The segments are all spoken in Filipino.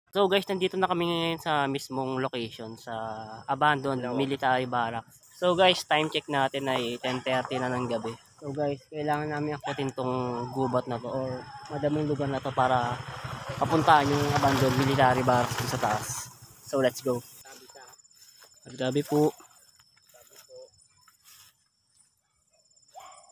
So guys, nandito na kami ngayon sa mismong location sa abandoned military barracks. So guys, time check natin ay 10:30 na ng gabi. So guys, kailangan namin akutin tong gubat na to or madaming lugar na to para papuntaan yung abandoned military barracks dun sa taas. So let's go. Magdabi po.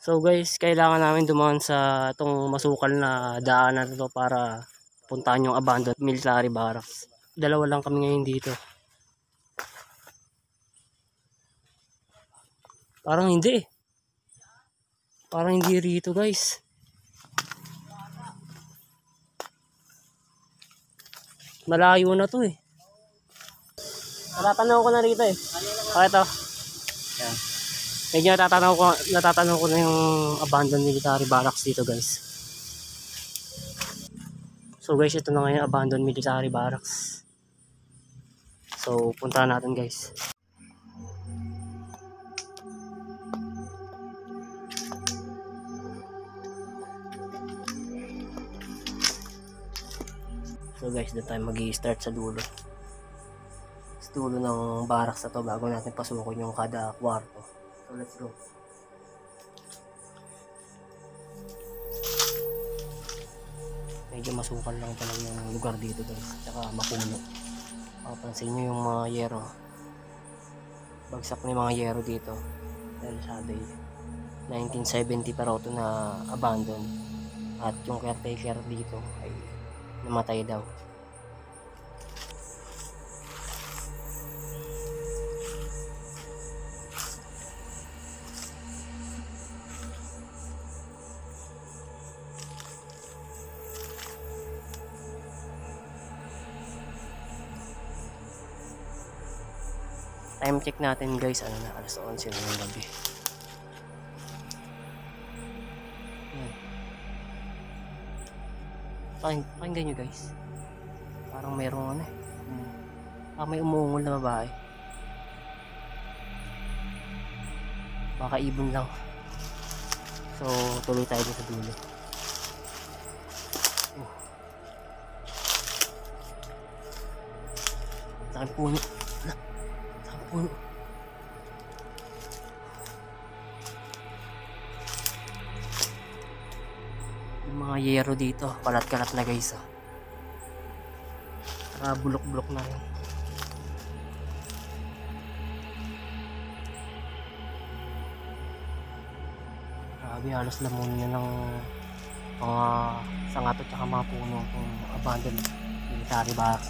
So guys, kailangan namin dumaan sa itong masukal na daanan na to para puntahan yung abandoned military barracks. Dalawa lang kami ngayon dito. Parang hindi eh. Parang hindi rito guys. Malayo na to eh. Natatanaw ko na rito eh. Okay to. Yan. Medyo natatanaw ko na yung abandoned military barracks dito guys. So guys, ito na ngayon abandoned military barracks. So puntahan natin guys. So guys, doon tayo mag-i-start sa dulo. Sa dulo ng barracks na to bago natin pasukin yung kada kwarto. So let's go. Medyo masukal lang talaga yung lugar dito guys. Tsaka mapuno. Papansin nyo yung mga yero. Bagsak na yung mga yero dito. Dahil sabi 1970 pero ito na abandon. At yung caretaker dito ay namatay daw. Time check natin guys, ano na, alas 11 na ng gabi. Pakinggan nyo guys. Parang mayroong ano eh. May umuungol na babae. Baka ibon lang. So tuloy tayo dito sa dulo. Saan puno? Saan puno? Yung mga yero dito, kalat-kalat na guys ah. Saka bulok-bulok na rin. Grabe, halos lamunin na ng mga sangato at mga puno kung abandoned military barracks.